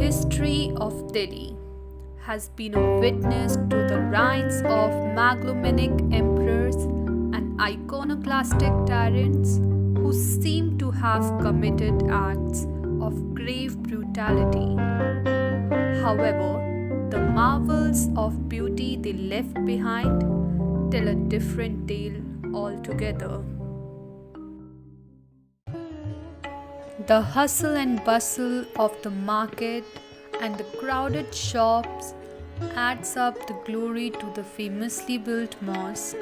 history of Delhi has been a witness to the rise of megalomaniac emperors and iconoclastic tyrants who seem to have committed acts of grave brutality. However, the marvels of beauty they left behind tell a different tale altogether. The hustle and bustle of the market and the crowded shops adds up the glory to the famously built mosque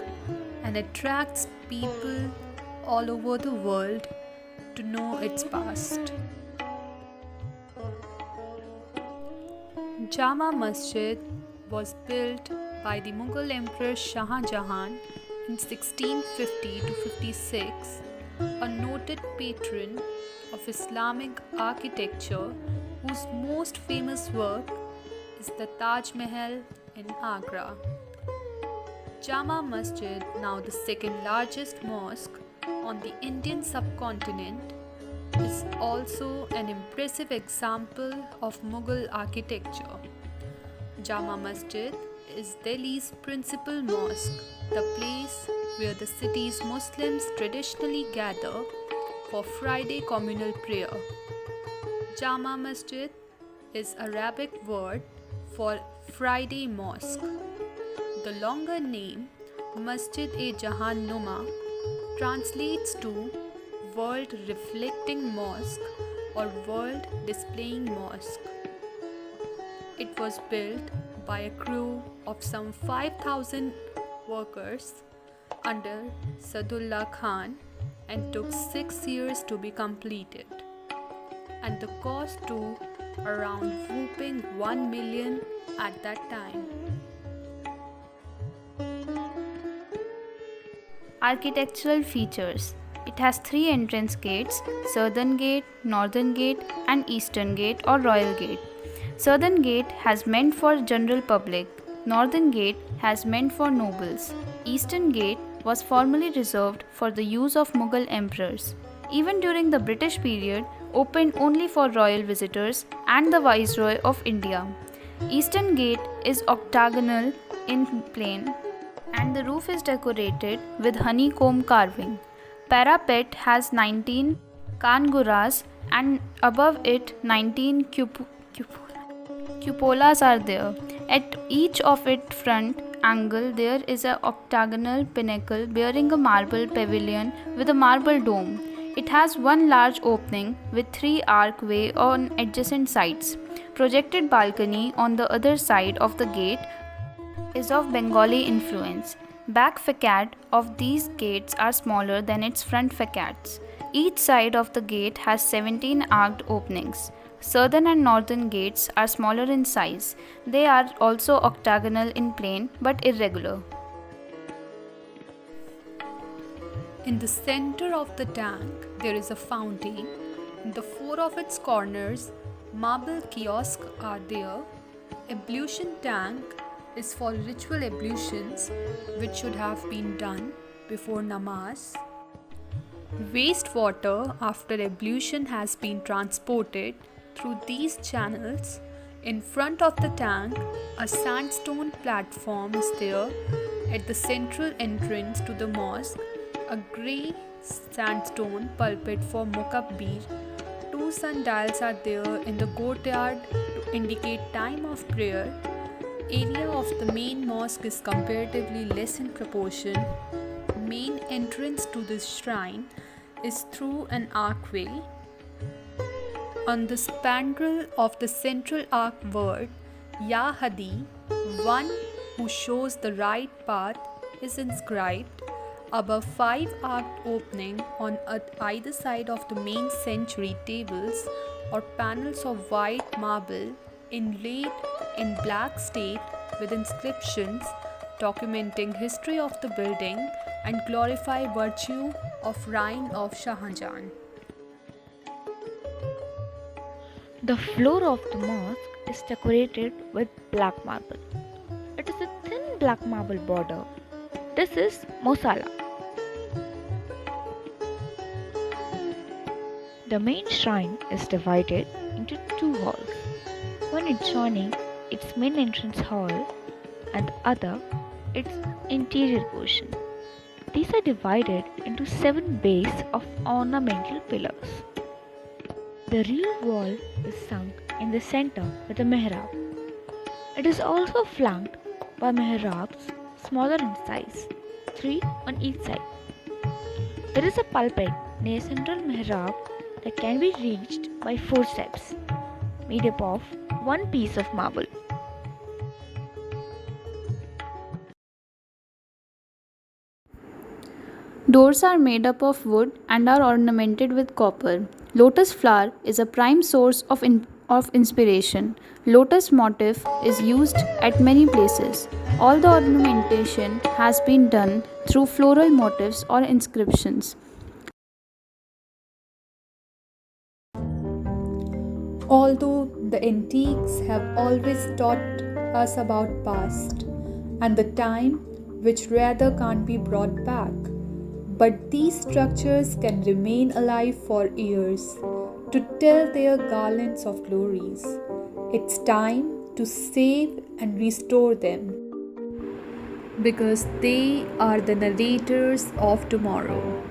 and attracts people all over the world to know its past. Jama Masjid was built by the Mughal Emperor Shah Jahan in 1650 to 56, a noted patron of Islamic architecture whose most famous work is the Taj Mahal in Agra. Jama Masjid, now the second largest mosque on the Indian subcontinent, is also an impressive example of Mughal architecture. Jama Masjid is Delhi's principal mosque, the place where the city's Muslims traditionally gather for Friday communal prayer. Jama Masjid is Arabic word for Friday mosque. The longer name, Masjid-e-Jahan Numa, translates to World Reflecting Mosque or World Displaying Mosque. It was built by a crew of some 5,000 workers under Sadullah Khan and took 6 years to be completed, and the cost to around whopping 1 million at that time. Architectural features. It has three entrance gates: Southern Gate, Northern Gate and Eastern Gate or Royal Gate. Southern Gate has meant for general public. Northern Gate has meant for nobles. Eastern Gate was formerly reserved for the use of Mughal emperors. Even during the British period, opened only for royal visitors and the Viceroy of India. Eastern Gate is octagonal in plan and the roof is decorated with honeycomb carving. Parapet has 19 kanguras and above it 19 cupolas are there. At each of its front angle there is an octagonal pinnacle bearing a marble pavilion with a marble dome. It has one large opening with 3 archway on adjacent sides. Projected balcony on the other side of the gate is of Bengali influence. Back facade of these gates are smaller than its front facades. Each side of the gate has 17 arched openings. Southern and northern gates are smaller in size. They are also octagonal in plan but irregular. In the center of the tank, there is a fountain. In the 4 of its corners, marble kiosks are there. Ablution tank is for ritual ablutions which should have been done before namaz. Wastewater after ablution has been transported through these channels. In front of the tank, a sandstone platform is there at the central entrance to the mosque. A grey sandstone pulpit for Mukabbir. 2 sundials are there in the courtyard to indicate time of prayer. Area of the main mosque is comparatively less in proportion. Main entrance to this shrine is through an archway. On the spandrel of the central arch word, Ya Hadi, one who shows the right path, is inscribed. Above 5 arched opening on either side of the main sanctuary tables or panels of white marble inlaid in black state with inscriptions documenting history of the building and glorify virtue of reign of Shah Jahan. The floor of the mosque is decorated with black marble. It is a thin black marble border. This is Mosala. The main shrine is divided into 2 halls. one adjoining its main entrance hall and the other its interior portion. These are divided into 7 bays of ornamental pillars. The rear wall is sunk in the center with a mihrab. It is also flanked by mihrabs smaller in size, 3 on each side. There is a pulpit near central mihrab that can be reached by 4 steps, made up of one piece of marble. Doors are made up of wood and are ornamented with copper. Lotus flower is a prime source of inspiration. Lotus motif is used at many places. All the ornamentation has been done through floral motifs or inscriptions. Although the antiques have always taught us about past and the time which rather can't be brought back, but these structures can remain alive for years to tell their garlands of glories. It's time to save and restore them because they are the narrators of tomorrow.